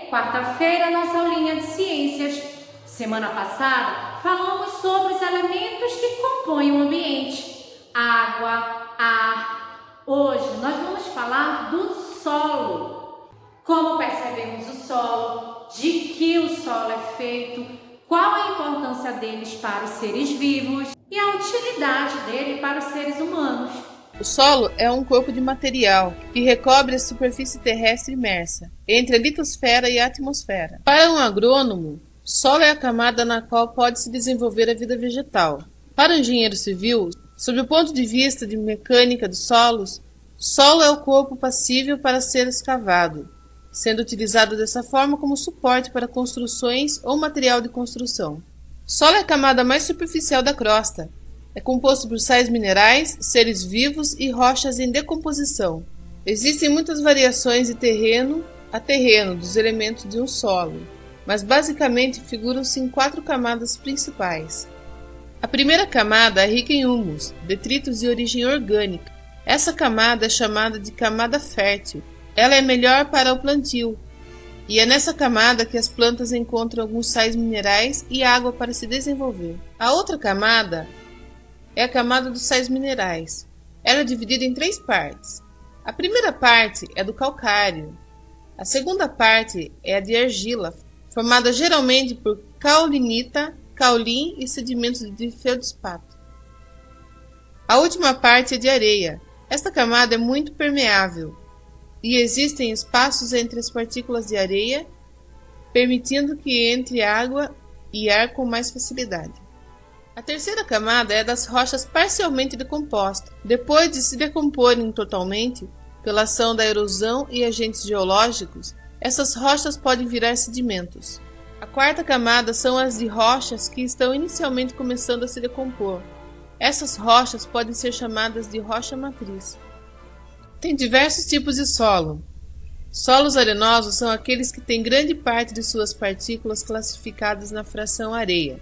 quarta-feira, nossa aulinha de ciências. Semana passada, falamos sobre os elementos que compõem o ambiente: água, ar. Hoje, nós vamos falar do solo. Como percebemos o solo, de que o solo é feito, qual a importância deles para os seres vivos e a utilidade dele para os seres humanos. O solo é um corpo de material que recobre a superfície terrestre imersa entre a litosfera e a atmosfera. Para um agrônomo, solo é a camada na qual pode se desenvolver a vida vegetal. Para o engenheiro civil, sob o ponto de vista de mecânica dos solos, solo é o corpo passível para ser escavado, sendo utilizado dessa forma como suporte para construções ou material de construção. Solo é a camada mais superficial da crosta. É composto por sais minerais, seres vivos e rochas em decomposição. Existem muitas variações de terreno a terreno dos elementos de um solo, mas basicamente figuram-se em 4 camadas principais. A primeira camada é rica em humus, detritos de origem orgânica. Essa camada é chamada de camada fértil. Ela é melhor para o plantio, e é nessa camada que as plantas encontram alguns sais minerais e água para se desenvolver. A outra camada é a camada dos sais minerais. Ela é dividida em 3 partes. A primeira parte é do calcário. A segunda parte é a de argila, formada geralmente por caulinita, caulin e sedimentos de feldspato. A última parte é de areia. Esta camada é muito permeável e existem espaços entre as partículas de areia, permitindo que entre água e ar com mais facilidade. A terceira camada é das rochas parcialmente decompostas. Depois de se decomporem totalmente, pela ação da erosão e agentes geológicos, essas rochas podem virar sedimentos. A quarta camada são as de rochas que estão inicialmente começando a se decompor. Essas rochas podem ser chamadas de rocha matriz. Tem diversos tipos de solo. Solos arenosos são aqueles que têm grande parte de suas partículas classificadas na fração areia,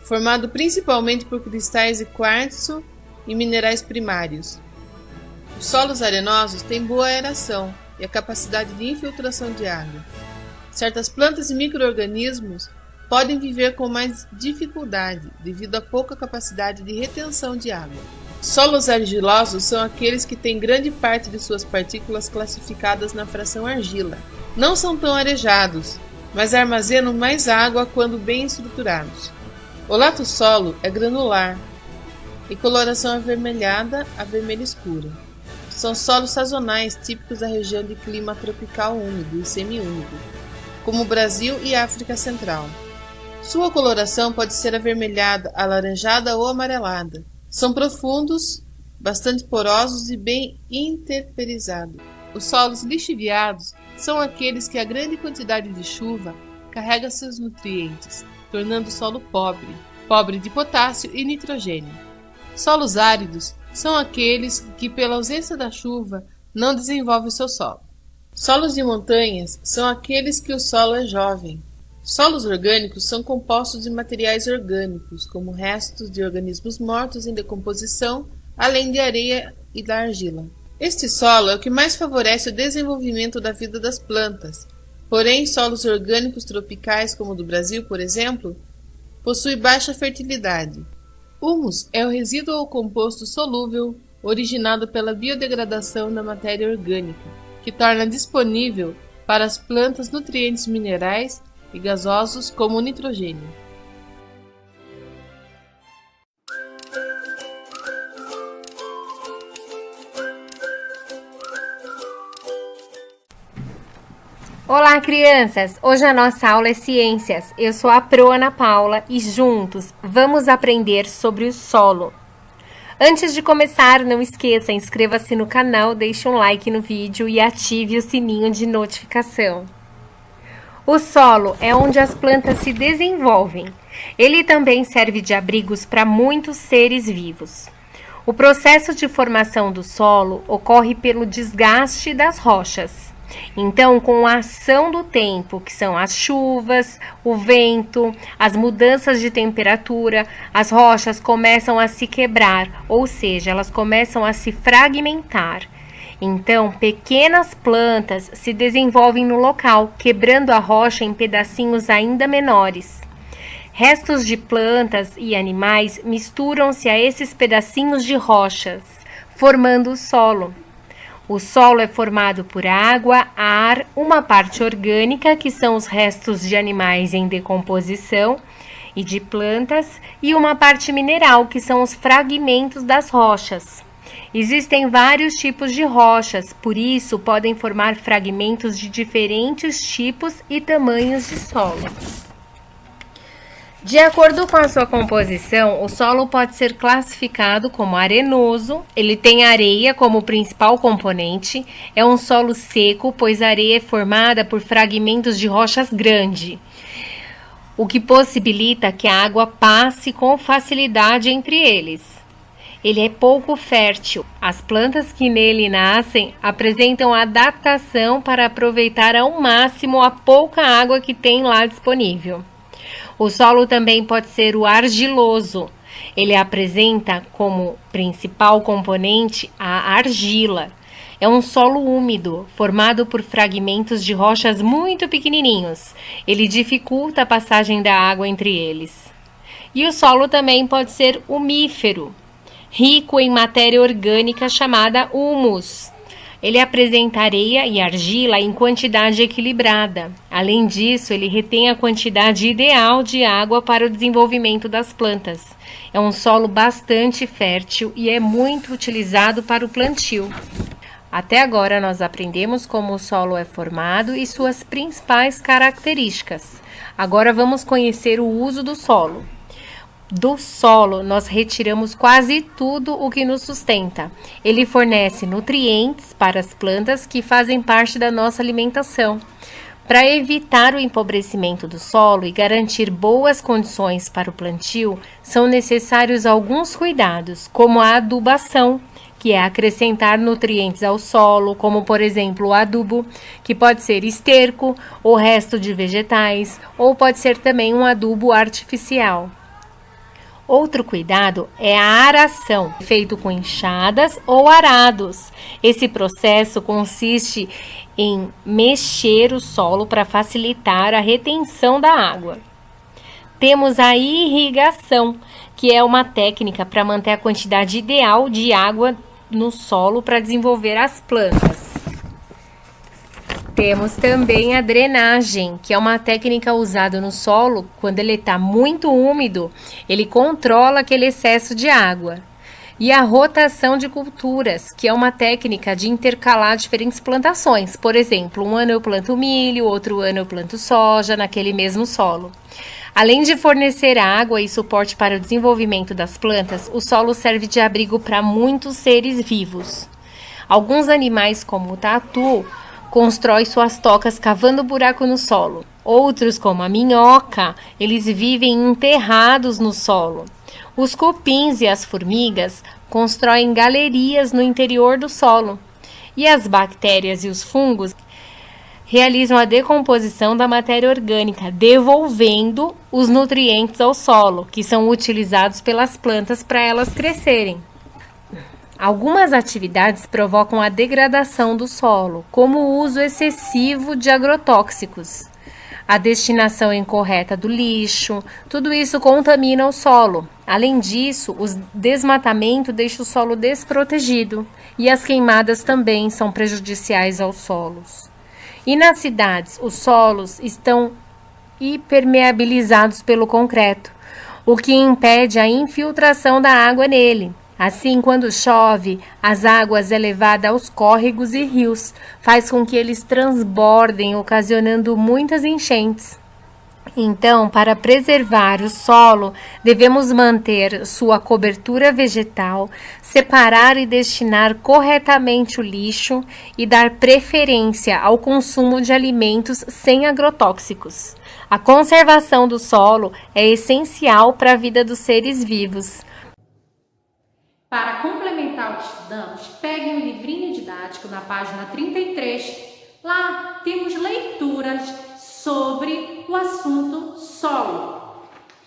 formado principalmente por cristais de quartzo e minerais primários. Os solos arenosos têm boa aeração e a capacidade de infiltração de água. Certas plantas e micro-organismos podem viver com mais dificuldade devido à pouca capacidade de retenção de água. Solos argilosos são aqueles que têm grande parte de suas partículas classificadas na fração argila. Não são tão arejados, mas armazenam mais água quando bem estruturados. O latossolo é granular e coloração avermelhada a vermelho escuro. São solos sazonais típicos da região de clima tropical úmido e semiúmido, como o Brasil e a África Central. Sua coloração pode ser avermelhada, alaranjada ou amarelada. São profundos, bastante porosos e bem interperizados. Os solos lixiviados são aqueles que a grande quantidade de chuva carrega seus nutrientes, tornando o solo pobre de potássio e nitrogênio. Solos áridos são aqueles que, pela ausência da chuva, não desenvolvem o seu solo. Solos de montanhas são aqueles que o solo é jovem. Solos orgânicos são compostos de materiais orgânicos, como restos de organismos mortos em decomposição, além de areia e da argila. Este solo é o que mais favorece o desenvolvimento da vida das plantas. Porém, solos orgânicos tropicais, como o do Brasil, por exemplo, possuem baixa fertilidade. Humus é o resíduo ou composto solúvel originado pela biodegradação da matéria orgânica, que torna disponível para as plantas nutrientes minerais e gasosos como o nitrogênio. Olá, crianças! Hoje a nossa aula é Ciências. Eu sou a Pro Ana Paula e juntos vamos aprender sobre o solo. Antes de começar, não esqueça, inscreva-se no canal, deixe um like no vídeo e ative o sininho de notificação. O solo é onde as plantas se desenvolvem. Ele também serve de abrigos para muitos seres vivos. O processo de formação do solo ocorre pelo desgaste das rochas. Então, com a ação do tempo, que são as chuvas, o vento, as mudanças de temperatura, as rochas começam a se quebrar, ou seja, elas começam a se fragmentar. Então, pequenas plantas se desenvolvem no local, quebrando a rocha em pedacinhos ainda menores. Restos de plantas e animais misturam-se a esses pedacinhos de rochas, formando o solo. O solo é formado por água, ar, uma parte orgânica, que são os restos de animais em decomposição e de plantas, e uma parte mineral, que são os fragmentos das rochas. Existem vários tipos de rochas, por isso podem formar fragmentos de diferentes tipos e tamanhos de solo. De acordo com a sua composição, o solo pode ser classificado como arenoso. Ele tem areia como principal componente. É um solo seco, pois a areia é formada por fragmentos de rochas grandes, o que possibilita que a água passe com facilidade entre eles. Ele é pouco fértil. As plantas que nele nascem apresentam adaptação para aproveitar ao máximo a pouca água que tem lá disponível. O solo também pode ser o argiloso. Ele apresenta como principal componente a argila. É um solo úmido, formado por fragmentos de rochas muito pequenininhos. Ele dificulta a passagem da água entre eles. E o solo também pode ser umífero, rico em matéria orgânica chamada humus. Ele apresenta areia e argila em quantidade equilibrada. Além disso, ele retém a quantidade ideal de água para o desenvolvimento das plantas. É um solo bastante fértil e é muito utilizado para o plantio. Até agora nós aprendemos como o solo é formado e suas principais características. Agora vamos conhecer o uso do solo. Do solo, nós retiramos quase tudo o que nos sustenta. Ele fornece nutrientes para as plantas que fazem parte da nossa alimentação. Para evitar o empobrecimento do solo e garantir boas condições para o plantio, são necessários alguns cuidados, como a adubação, que é acrescentar nutrientes ao solo, como por exemplo o adubo, que pode ser esterco ou resto de vegetais, ou pode ser também um adubo artificial. Outro cuidado é a aração, feito com enxadas ou arados. Esse processo consiste em mexer o solo para facilitar a retenção da água. Temos a irrigação, que é uma técnica para manter a quantidade ideal de água no solo para desenvolver as plantas. Temos também a drenagem, que é uma técnica usada no solo quando ele está muito úmido, ele controla aquele excesso de água. E a rotação de culturas, que é uma técnica de intercalar diferentes plantações. Por exemplo, um ano eu planto milho, outro ano eu planto soja naquele mesmo solo. Além de fornecer água e suporte para o desenvolvimento das plantas, o solo serve de abrigo para muitos seres vivos. Alguns animais, como o tatu, constrói suas tocas cavando buraco no solo. Outros, como a minhoca, eles vivem enterrados no solo. Os cupins e as formigas constroem galerias no interior do solo. E as bactérias e os fungos realizam a decomposição da matéria orgânica, devolvendo os nutrientes ao solo, que são utilizados pelas plantas para elas crescerem. Algumas atividades provocam a degradação do solo, como o uso excessivo de agrotóxicos, a destinação incorreta do lixo, tudo isso contamina o solo. Além disso, o desmatamento deixa o solo desprotegido e as queimadas também são prejudiciais aos solos. E nas cidades, os solos estão hipermeabilizados pelo concreto, o que impede a infiltração da água nele. Assim, quando chove, as águas é levada aos córregos e rios, faz com que eles transbordem, ocasionando muitas enchentes. Então, para preservar o solo, devemos manter sua cobertura vegetal, separar e destinar corretamente o lixo e dar preferência ao consumo de alimentos sem agrotóxicos. A conservação do solo é essencial para a vida dos seres vivos. Para complementar o que estudamos, peguem o livrinho didático na página 33. Lá temos leituras sobre o assunto solo.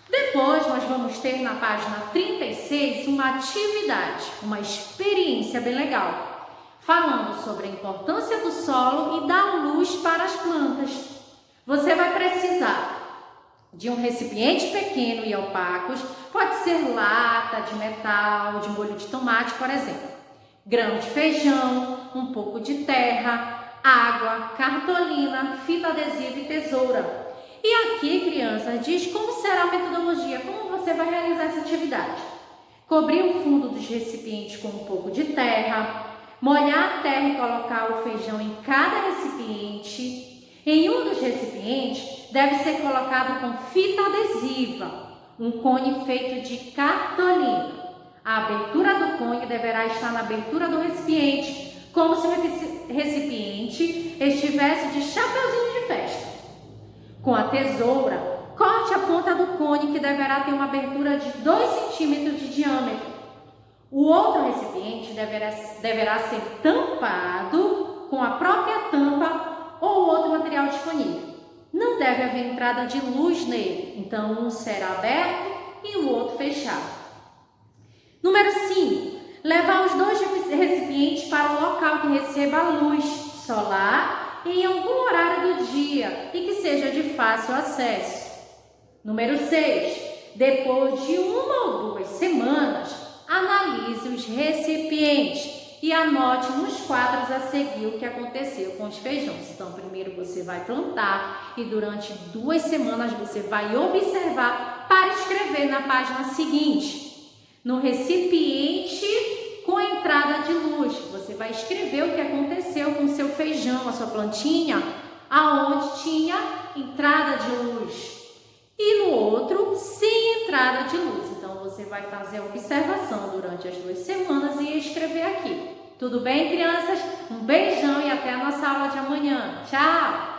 Depois nós vamos ter na página 36 uma atividade, uma experiência bem legal. falando sobre a importância do solo e da luz para as plantas. Você vai precisar de um recipiente pequeno e opacos, pode ser lata de metal, de molho de tomate, por exemplo. Grão de feijão, um pouco de terra, água, cartolina, fita adesiva e tesoura. E aqui, crianças, diz como será a metodologia, como você vai realizar essa atividade. Cobrir o fundo dos recipientes com um pouco de terra, molhar a terra e colocar o feijão em cada recipiente. Em um dos recipientes deve ser colocado com fita adesiva, um cone feito de cartolina. A abertura do cone deverá estar na abertura do recipiente, como se o recipiente estivesse de chapeuzinho de festa. Com a tesoura, corte a ponta do cone, que deverá ter uma abertura de 2 centímetros de diâmetro. O outro recipiente deverá ser tampado com a própria tampa ou outro material disponível. Não deve haver entrada de luz nele, então um será aberto e o outro fechado. Número 5. Levar os 2 recipientes para um local que receba a luz solar em algum horário do dia e que seja de fácil acesso. Número 6. Depois de 1 ou 2 semanas, analise os recipientes e anote nos quadros a seguir o que aconteceu com os feijões. Então, primeiro você vai plantar e durante 2 semanas você vai observar para escrever na página seguinte. No recipiente com entrada de luz, você vai escrever o que aconteceu com o seu feijão, a sua plantinha, aonde tinha entrada de luz. E no outro, sem entrada de luz. Então, você vai fazer a observação durante as 2 semanas e escrever aqui. Tudo bem, crianças? Um beijão e até a nossa aula de amanhã. Tchau!